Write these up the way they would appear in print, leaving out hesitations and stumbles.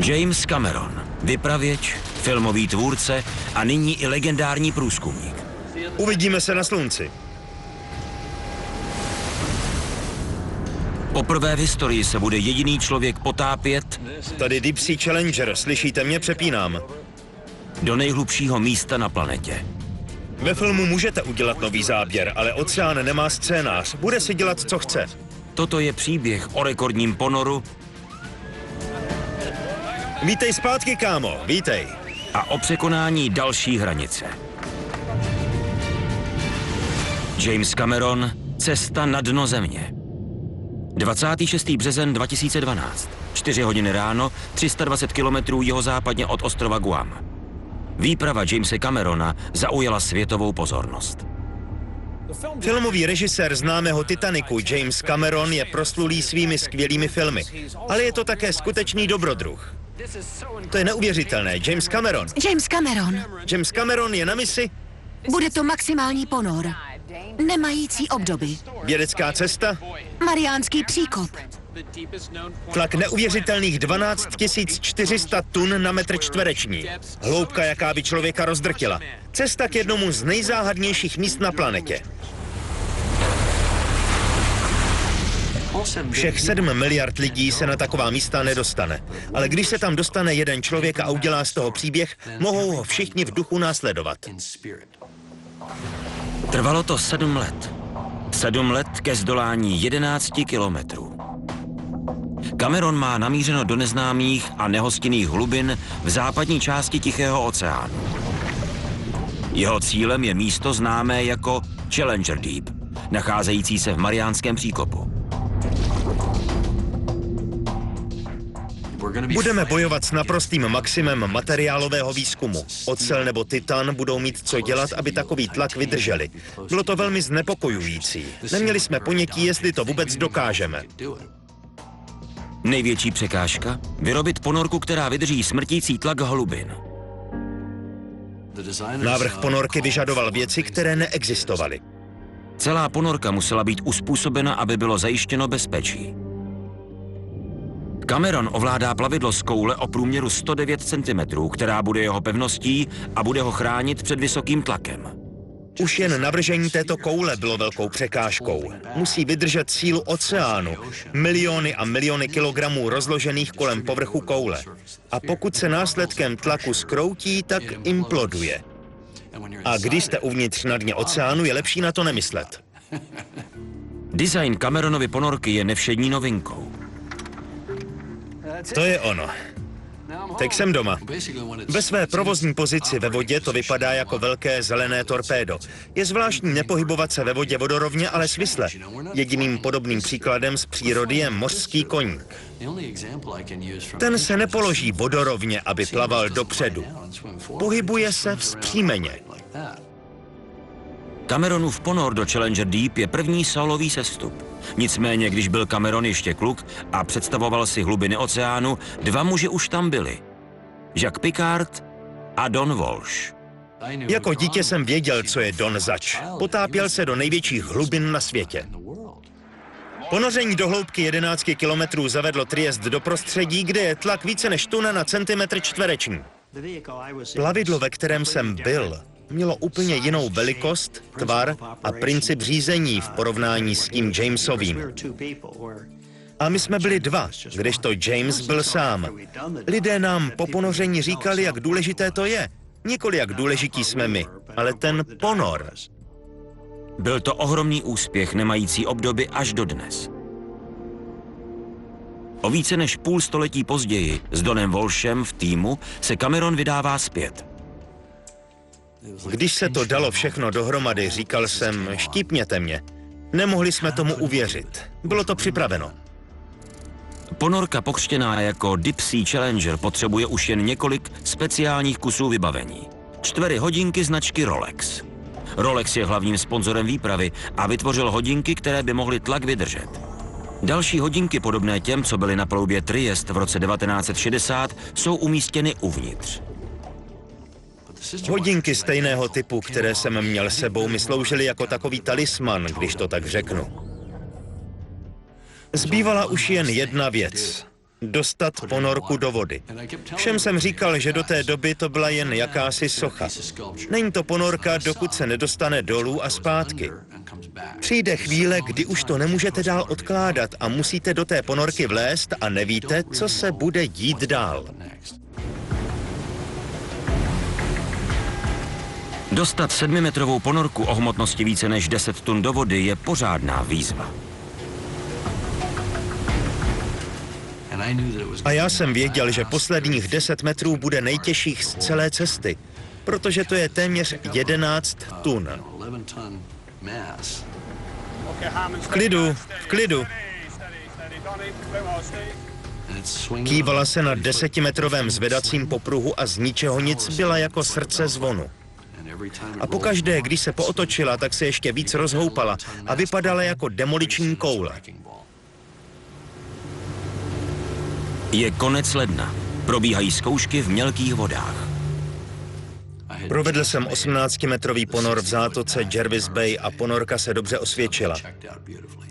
James Cameron, vypravěč, filmový tvůrce a nyní i legendární průzkumník. Uvidíme se na slunci. Poprvé v historii se bude jediný člověk potápět Tady Deep Sea Challenger, slyšíte mě? Přepínám. do nejhlubšího místa na planetě. Ve filmu můžete udělat nový záběr, ale oceán nemá scénář. Bude si dělat, co chce. Toto je příběh o rekordním ponoru Vítej zpátky, kámo, vítej. a o překonání další hranice. James Cameron, Cesta na dno země. 26. březen 2012. 4 hodiny ráno, 320 kilometrů jihozápadně od ostrova Guam. Výprava Jamese Camerona zaujala světovou pozornost. Filmový režisér známého Titaniku James Cameron je proslulý svými skvělými filmy, ale je to také skutečný dobrodruh. To je neuvěřitelné. James Cameron. James Cameron je na misi. Bude to maximální ponor. Nemající obdoby. Vědecká cesta. Mariánský příkop. Tlak neuvěřitelných 12 400 tun na metr čtvereční. Hloubka, jaká by člověka rozdrtila. Cesta k jednomu z nejzáhadnějších míst na planetě. Všech 7 miliard lidí se na taková místa nedostane. Ale když se tam dostane jeden člověk a udělá z toho příběh, mohou ho všichni v duchu následovat. Trvalo to 7 let. 7 let ke zdolání 11 kilometrů. Cameron má namířeno do neznámých a nehostinných hlubin v západní části Tichého oceánu. Jeho cílem je místo známé jako Challenger Deep, nacházející se v Mariánském příkopu. Budeme bojovat s naprostým maximem materiálového výzkumu. Ocel nebo titan budou mít co dělat, aby takový tlak vydrželi. Bylo to velmi znepokojující. Neměli jsme ponětí, jestli to vůbec dokážeme. Největší překážka? Vyrobit ponorku, která vydrží smrtící tlak hlubin. Návrh ponorky vyžadoval věci, které neexistovaly. Celá ponorka musela být uspůsobena, aby bylo zajištěno bezpečí. Cameron ovládá plavidlo z koule o průměru 109 cm, která bude jeho pevností a bude ho chránit před vysokým tlakem. Už jen navržení této koule bylo velkou překážkou. Musí vydržet sílu oceánu, miliony a miliony kilogramů rozložených kolem povrchu koule. A pokud se následkem tlaku zkroutí, tak imploduje. A když jste uvnitř na dně oceánu, je lepší na to nemyslet. Design Cameronovy ponorky je nevšední novinkou. To je ono. Teď jsem doma. Ve své provozní pozici ve vodě to vypadá jako velké zelené torpédo. Je zvláštní nepohybovat se ve vodě vodorovně, ale svisle. Jediným podobným příkladem z přírody je mořský koník. Ten se nepoloží vodorovně, aby plaval dopředu. Pohybuje se vzpřímeně. Cameronův ponor do Challenger Deep je první solový sestup. Nicméně, když byl Cameron ještě kluk a představoval si hlubiny oceánu, 2 muži už tam byli. Jacques Piccard a Don Walsh. Jako dítě jsem věděl, co je Don zač. Potápěl se do největších hlubin na světě. Ponoření do hloubky 11 kilometrů zavedlo Triest do prostředí, kde je tlak více než tuna na centimetr čtvereční. Plavidlo, ve kterém jsem byl, mělo úplně jinou velikost, tvar a princip řízení v porovnání s tím Jamesovým. A my jsme byli 2, kdežto James byl sám. Lidé nám po ponoření říkali, jak důležité to je. Nikoli jak důležití jsme my, ale ten ponor. Byl to ohromný úspěch, nemající obdoby až dodnes. O více než půl století později s Donem Walshem v týmu se Cameron vydává zpět. Když se to dalo všechno dohromady, říkal jsem, štípněte mě. Nemohli jsme tomu uvěřit. Bylo to připraveno. Ponorka pokřtěná jako Deep Sea Challenger potřebuje už jen několik speciálních kusů vybavení. 4 hodinky značky Rolex. Rolex je hlavním sponzorem výpravy a vytvořil hodinky, které by mohly tlak vydržet. Další hodinky podobné těm, co byly na ploubě Triest v roce 1960, jsou umístěny uvnitř. Hodinky stejného typu, které jsem měl sebou, mi sloužily jako takový talisman, když to tak řeknu. Zbývala už jen jedna věc. dostat ponorku do vody. Všem jsem říkal, že do té doby to byla jen jakási socha. Není to ponorka, dokud se nedostane dolů a zpátky. Přijde chvíle, kdy už to nemůžete dál odkládat a musíte do té ponorky vlézt a nevíte, co se bude dít dál. Dostat 7metrovou ponorku o hmotnosti více než 10 tun do vody je pořádná výzva. A já jsem věděl, že posledních 10 metrů bude nejtěžších z celé cesty, protože to je téměř 11 tun. V klidu, v klidu. Kývala se na 10metrovém zvedacím popruhu a z ničeho nic byla jako srdce zvonu. A pokaždé, když se pootočila, tak se ještě víc rozhoupala a vypadala jako demoliční koule. Je konec ledna. Probíhají zkoušky v mělkých vodách. Provedl jsem 18metrový ponor v zátoce Jervis Bay a ponorka se dobře osvědčila.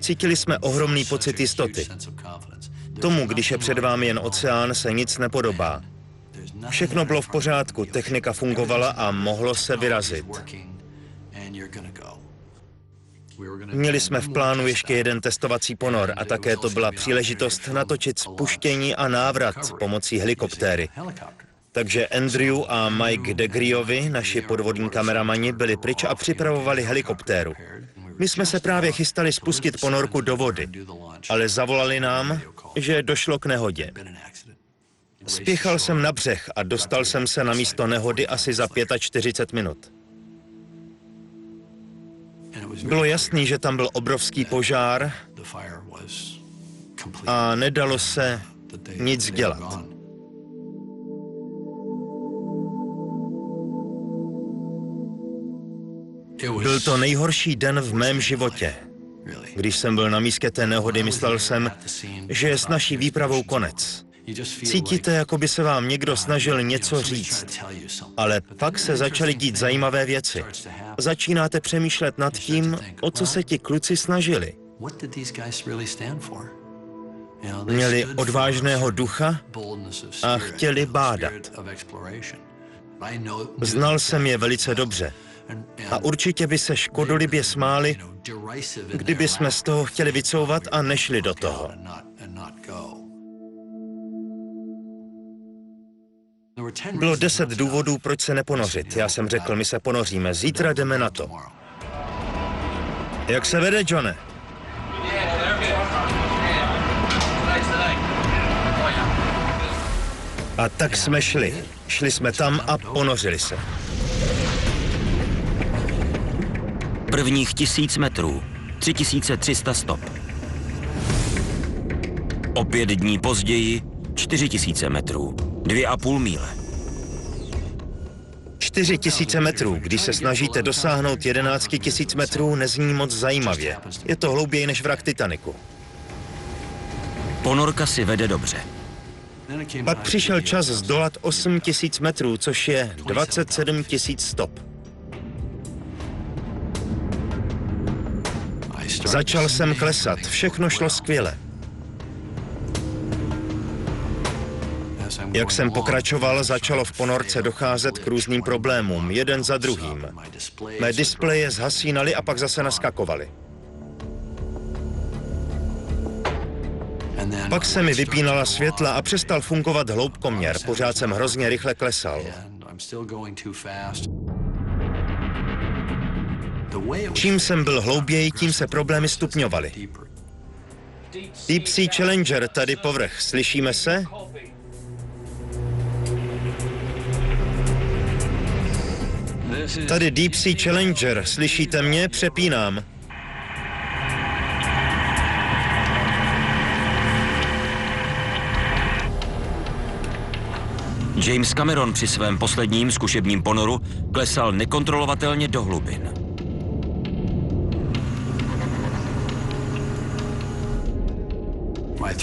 Cítili jsme ohromný pocit jistoty. Tomu, když je před vámi jen oceán, se nic nepodobá. Všechno bylo v pořádku, technika fungovala a mohlo se vyrazit. Měli jsme v plánu ještě jeden testovací ponor a také to byla příležitost natočit spuštění a návrat pomocí helikoptéry. Takže Andrew a Mike DeGriovi, naši podvodní kameramani, byli pryč a připravovali helikoptéru. My jsme se právě chystali spustit ponorku do vody, ale zavolali nám, že došlo k nehodě. Spěchal jsem na břeh a dostal jsem se na místo nehody asi za 45 minut. Bylo jasný, že tam byl obrovský požár a nedalo se nic dělat. Byl to nejhorší den v mém životě. Když jsem byl na místě té nehody, myslel jsem, že je s naší výpravou konec. Cítíte, jako by se vám někdo snažil něco říct, ale pak se začaly dít zajímavé věci. Začínáte přemýšlet nad tím, o co se ti kluci snažili. Měli odvážného ducha a chtěli bádat. Znal jsem je velice dobře a určitě by se škodolibě smáli, kdyby jsme z toho chtěli vycouvat a nešli do toho. Bylo 10 důvodů, proč se neponořit. Já jsem řekl, my se ponoříme, zítra jdeme na to. Jak se vede, Johne? A tak jsme šli. Šli jsme tam a ponořili se. Prvních 1000 metrů, 3300 stop. O 5 dní později 4000 metrů, 2,5 míle. 4000 metrů, když se snažíte dosáhnout 11 000 metrů, nezní moc zajímavě. Je to hlouběji než vrak Titaniku. Ponorka si vede dobře. Pak přišel čas zdolat 8000 metrů, což je 27 000 stop. Začal jsem klesat, všechno šlo skvěle. Jak jsem pokračoval, začalo v ponorce docházet k různým problémům, jeden za druhým. Mé displeje zhasínaly a pak zase naskakovaly. Pak se mi vypínala světla a přestal fungovat hloubkoměr, pořád jsem hrozně rychle klesal. Čím jsem byl hlouběji, tím se problémy stupňovaly. Deep Sea Challenger, tady povrch, slyšíme se? Tady Deep Sea Challenger, slyšíte mě? Přepínám. James Cameron při svém posledním zkušebním ponoru klesal nekontrolovatelně do hlubin.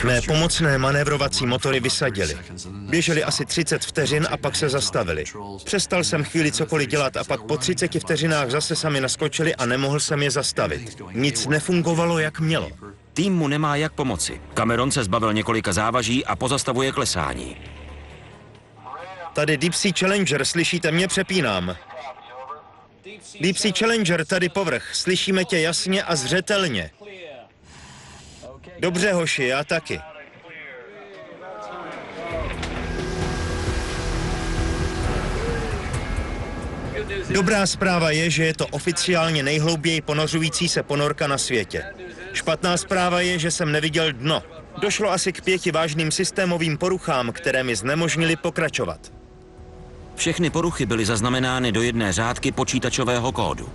Mé pomocné manévrovací motory vysadily. Běželi asi 30 vteřin a pak se zastavili. Přestal jsem chvíli cokoliv dělat a pak po 30 vteřinách zase sami naskočili a nemohl jsem je zastavit. Nic nefungovalo, jak mělo. Tým mu nemá jak pomoci. Cameron se zbavil několika závaží a pozastavuje klesání. Tady Deep Sea Challenger, slyšíte mě, přepínám. Deep Sea Challenger, tady povrch, slyšíme tě jasně a zřetelně. Dobře, hoši, já taky. Dobrá zpráva je, že je to oficiálně nejhlouběji ponořující se ponorka na světě. Špatná zpráva je, že jsem neviděl dno. Došlo asi k 5 vážným systémovým poruchám, které mi znemožnily pokračovat. Všechny poruchy byly zaznamenány do jedné řádky počítačového kódu.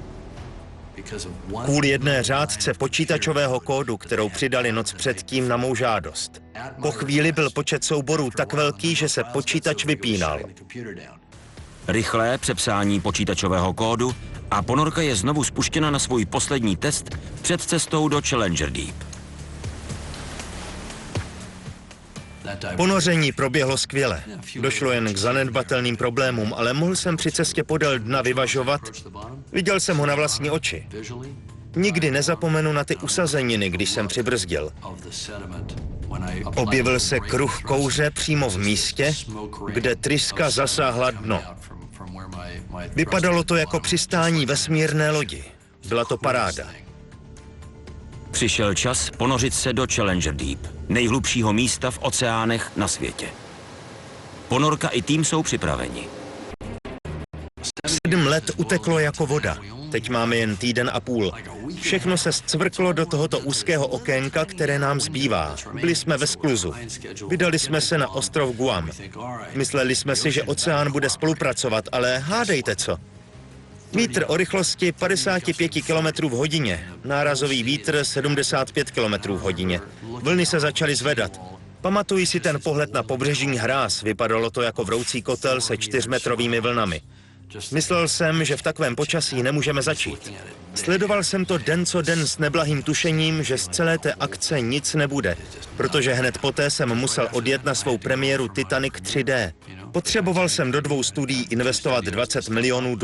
Kvůli jedné řádce počítačového kódu, kterou přidali noc předtím na mou žádost. Po chvíli byl počet souborů tak velký, že se počítač vypínal. Rychlé přepsání počítačového kódu a ponorka je znovu spuštěna na svůj poslední test před cestou do Challenger Deep. Ponoření proběhlo skvěle. Došlo jen k zanedbatelným problémům, ale mohl jsem při cestě podél dna vyvažovat. Viděl jsem ho na vlastní oči. Nikdy nezapomenu na ty usazeniny, když jsem přibrzdil. Objevil se kruh kouře přímo v místě, kde tryska zasáhla dno. Vypadalo to jako přistání vesmírné lodi. Byla to paráda. Přišel čas ponořit se do Challenger Deep, nejhlubšího místa v oceánech na světě. Ponorka i tým jsou připraveni. 7 let uteklo jako voda. Teď máme jen týden a půl. Všechno se zcvrklo do tohoto úzkého okénka, které nám zbývá. Byli jsme ve skluzu. Vydali jsme se na ostrov Guam. Mysleli jsme si, že oceán bude spolupracovat, ale hádejte co. Vítr o rychlosti 55 km v hodině, nárazový vítr 75 km v hodině. Vlny se začaly zvedat. Pamatuji si ten pohled na pobřežní hráz, vypadalo to jako vroucí kotel se 4metrovými vlnami. Myslel jsem, že v takovém počasí nemůžeme začít. Sledoval jsem to den co den s neblahým tušením, že z celé té akce nic nebude, protože hned poté jsem musel odjet na svou premiéru Titanic 3D. Potřeboval jsem do 2 studií investovat $20 milionů,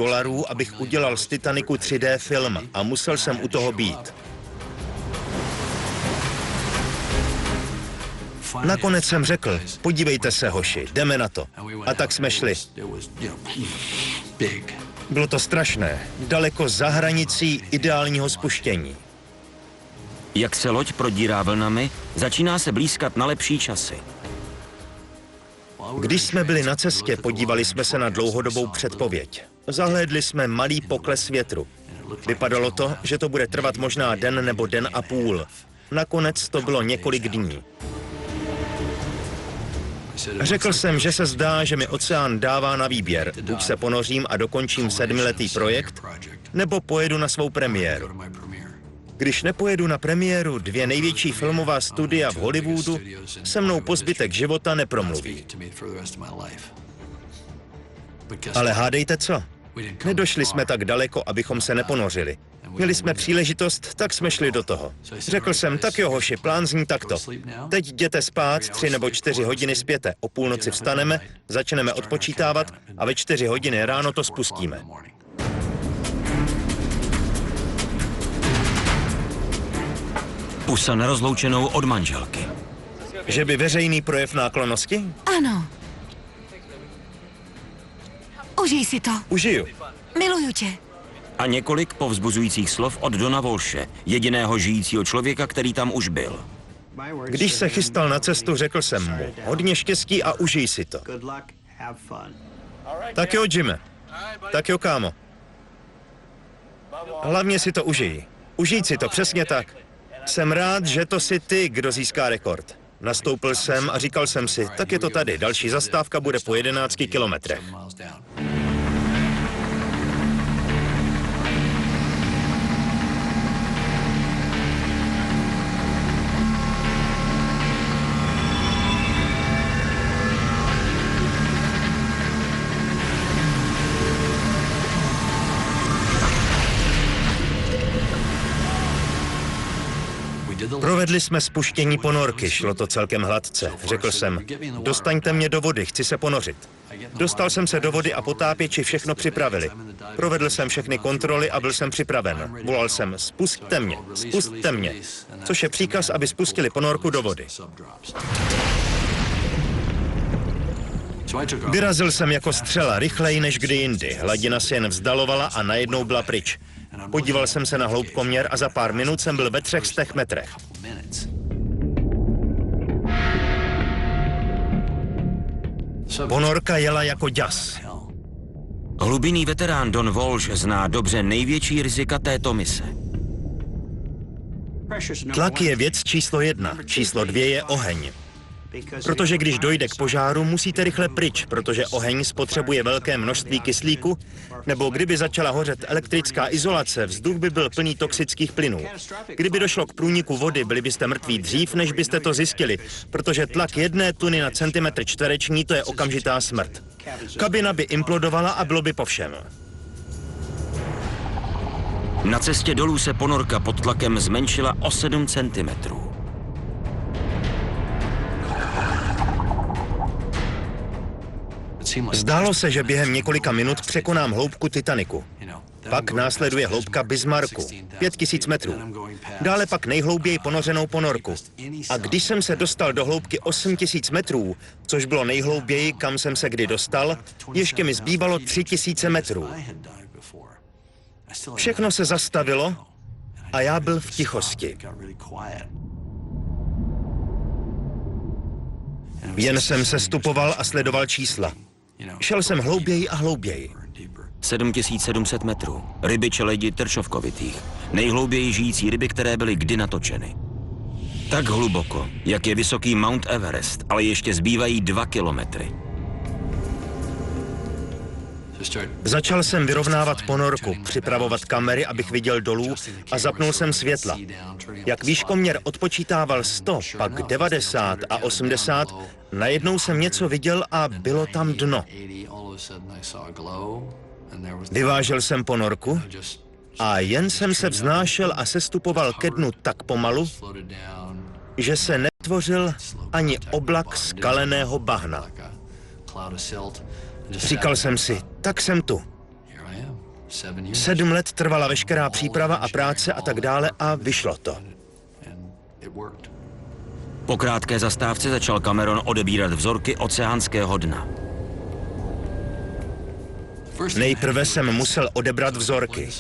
abych udělal z Titanicu 3D film a musel jsem u toho být. Nakonec jsem řekl, podívejte se, hoši, jdeme na to. A tak jsme šli. Bylo to strašné, daleko za hranicí ideálního spuštění. Jak se loď prodírá vlnami, začíná se blýskat na lepší časy. Když jsme byli na cestě, podívali jsme se na dlouhodobou předpověď. Zahlédli jsme malý pokles větru. Vypadalo to, že to bude trvat možná den nebo den a půl. Nakonec to bylo několik dní. Řekl jsem, že se zdá, že mi oceán dává na výběr. Buď se ponořím a dokončím 7letý projekt, nebo pojedu na svou premiéru. Když nepojedu na premiéru, 2 největší filmová studia v Hollywoodu se mnou po zbytek života nepromluví. Ale hádejte co? Nedošli jsme tak daleko, abychom se neponořili. Měli jsme příležitost, tak jsme šli do toho. Řekl jsem, tak jo hoši, plán zní takto. Teď jděte spát, 3 nebo 4 hodiny spěte. O půlnoci vstaneme, začneme odpočítávat a ve 4 hodiny ráno to spustíme. Pusa nerozloučenou od manželky. Že by veřejný projev náklonnosti? Ano. Užij si to. Užiju. Miluju tě. A několik povzbuzujících slov od Dona Walshe, jediného žijícího člověka, který tam už byl. Když se chystal na cestu, řekl jsem mu, hodně štěstí a užij si to. Tak jo, Jimmy. Tak jo, kámo. Hlavně si to užij. Užij si to, přesně tak. Jsem rád, že to jsi ty, kdo získá rekord. Nastoupil jsem a říkal jsem si, tak je to tady, další zastávka bude po 11 kilometrech. Provedli jsme spuštění ponorky, šlo to celkem hladce. Řekl jsem, dostaňte mě do vody, chci se ponořit. Dostal jsem se do vody a potápěči všechno připravili. Provedl jsem všechny kontroly a byl jsem připraven. Volal jsem, spusťte mě, což je příkaz, aby spustili ponorku do vody. Vyrazil jsem jako střela, rychleji než kdy jindy. Hladina se jen vzdalovala a najednou byla pryč. Podíval jsem se na hloubkoměr a za pár minut jsem byl ve 300 metrech. Ponorka jela jako děs. Hlubinný veterán Don Walsh zná dobře největší rizika této mise. Tlak je věc číslo 1, číslo 2 je oheň. Protože když dojde k požáru, musíte rychle pryč, protože oheň spotřebuje velké množství kyslíku, nebo kdyby začala hořet elektrická izolace, vzduch by byl plný toxických plynů. Kdyby došlo k průniku vody, byli byste mrtví dřív, než byste to zjistili, protože tlak 1 tuny na centimetr čtvereční, to je okamžitá smrt. Kabina by implodovala a bylo by po všem. Na cestě dolů se ponorka pod tlakem zmenšila o 7 centimetrů. Zdálo se, že během několika minut překonám hloubku Titaniku. Pak následuje hloubka Bismarcku, 5000 metrů. Dále pak nejhlouběji ponořenou ponorku. A když jsem se dostal do hloubky 8000 metrů, což bylo nejhlouběji, kam jsem se kdy dostal, ještě mi zbývalo 3000 metrů. Všechno se zastavilo a já byl v tichosti. Jen jsem sestupoval a sledoval čísla. Šel jsem hlouběji a hlouběji. 7700 metrů. Ryby čeledi trčovkovitých. Nejhlouběji žijící ryby, které byly kdy natočeny. Tak hluboko, jak je vysoký Mount Everest, ale ještě zbývají 2 kilometry. Začal jsem vyrovnávat ponorku, připravovat kamery, abych viděl dolů a zapnul jsem světla. Jak výškoměr odpočítával 100, pak 90 a 80, najednou jsem něco viděl a bylo tam dno. Vyvážel jsem ponorku a jen jsem se vznášel a sestupoval ke dnu tak pomalu, že se netvořil ani oblak skaleného bahna. Říkal jsem si, tak jsem tu. 7 let trvala veškerá příprava a práce a tak dále a vyšlo to. Po krátké zastávce začal Cameron odebírat vzorky oceánského dna. Nejprve jsem musel odebrat vzorky.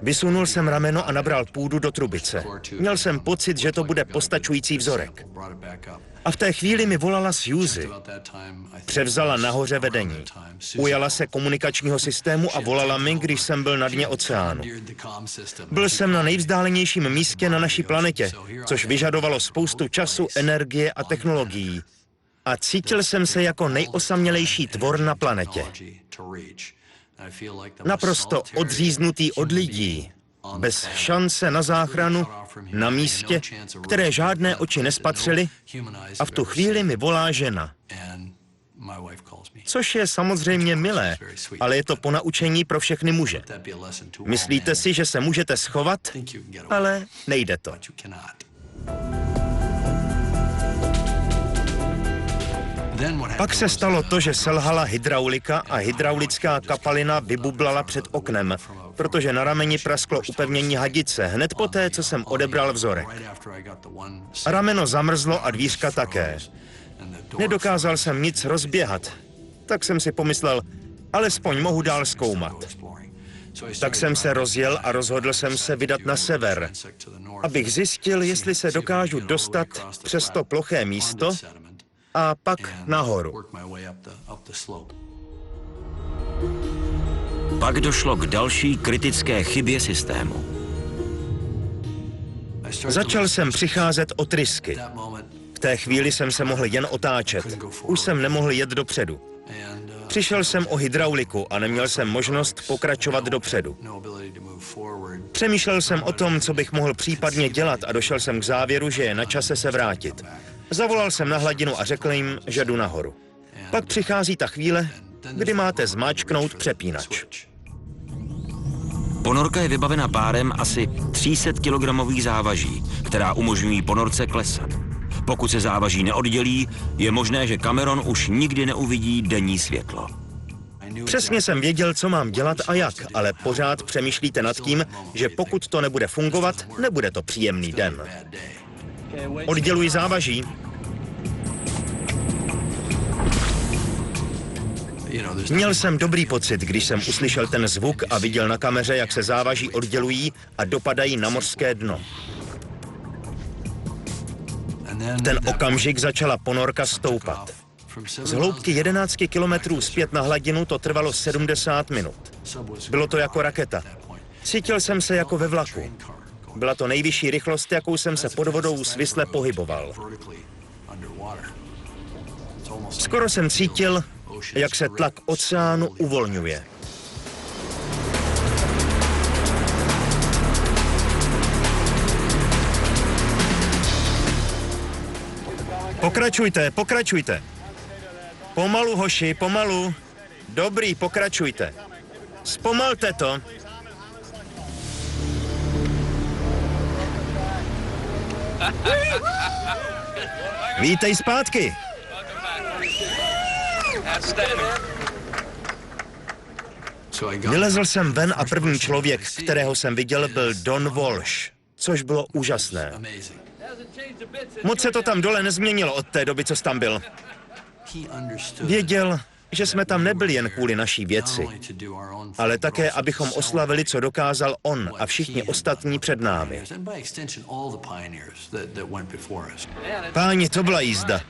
Vysunul jsem rameno a nabral půdu do trubice. Měl jsem pocit, že to bude postačující vzorek. A v té chvíli mi volala Suzy. Převzala nahoře vedení. Ujala se komunikačního systému a volala mi, když jsem byl na dně oceánu. Byl jsem na nejvzdálenějším místě na naší planetě, což vyžadovalo spoustu času, energie a technologií. A cítil jsem se jako nejosamělejší tvor na planetě. Naprosto odříznutý od lidí, bez šance na záchranu, na místě, které žádné oči nespatřily, a v tu chvíli mi volá žena. Což je samozřejmě milé, ale je to ponaučení pro všechny muže. Myslíte si, že se můžete schovat, ale nejde to. Pak se stalo to, že selhala hydraulika a hydraulická kapalina vybublala před oknem, protože na rameni prasklo upevnění hadice hned poté, co jsem odebral vzorek. Rameno zamrzlo a dvířka také. Nedokázal jsem nic rozběhat, tak jsem si pomyslel, alespoň mohu dál zkoumat. Tak jsem se rozjel a rozhodl jsem se vydat na sever, abych zjistil, jestli se dokážu dostat přes to ploché místo a pak nahoru. Pak došlo k další kritické chybě systému. Začal jsem přicházet o trysky. V té chvíli jsem se mohl jen otáčet. Už jsem nemohl jet dopředu. Přišel jsem o hydrauliku a neměl jsem možnost pokračovat dopředu. Přemýšlel jsem o tom, co bych mohl případně dělat a došel jsem k závěru, že je na čase se vrátit. Zavolal jsem na hladinu a řekl jim, že jdu nahoru. Pak přichází ta chvíle, kdy máte zmáčknout přepínač. Ponorka je vybavena párem asi 300 kg závaží, která umožňují ponorce klesat. Pokud se závaží neoddělí, je možné, že Cameron už nikdy neuvidí denní světlo. Přesně jsem věděl, co mám dělat a jak, ale pořád přemýšlíte nad tím, že pokud to nebude fungovat, nebude to příjemný den. Odděluji závaží. Měl jsem dobrý pocit, když jsem uslyšel ten zvuk a viděl na kameře, jak se závaží oddělují a dopadají na mořské dno. V ten okamžik začala ponorka stoupat. Z hloubky 11 kilometrů zpět na hladinu to trvalo 70 minut. Bylo to jako raketa. Cítil jsem se jako ve vlaku. Byla to nejvyšší rychlost, jakou jsem se pod vodou svisle pohyboval. Skoro jsem cítil, jak se tlak oceánu uvolňuje. Pokračujte, pokračujte. Pomalu, hoši, pomalu. Dobrý, pokračujte. Zpomalte to. Vítej zpátky. Vylezl jsem ven a první člověk, kterého jsem viděl, byl Don Walsh, což bylo úžasné. Moc se to tam dole nezměnilo od té doby, co jsi tam byl. Věděl, že jsme tam nebyli jen kvůli naší věci, ale také, abychom oslavili, co dokázal on a všichni ostatní před námi. Páni, to byla jízda.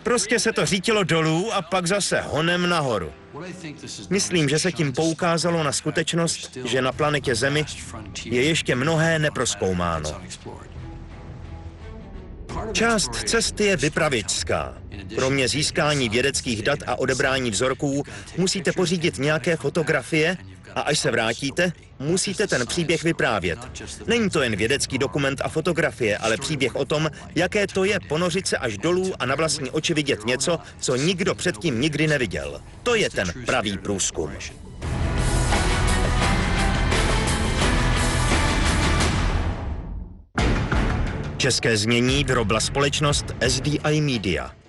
Prostě se to řítilo dolů a pak zase honem nahoru. Myslím, že se tím poukázalo na skutečnost, že na planetě Zemi je ještě mnohé neprozkoumáno. Část cesty je vypravěčská. Kromě získání vědeckých dat a odebrání vzorků musíte pořídit nějaké fotografie a až se vrátíte, musíte ten příběh vyprávět. Není to jen vědecký dokument a fotografie, ale příběh o tom, jaké to je ponořit se až dolů a na vlastní oči vidět něco, co nikdo předtím nikdy neviděl. To je ten pravý průzkum. České znění vyrobila společnost SDI Media.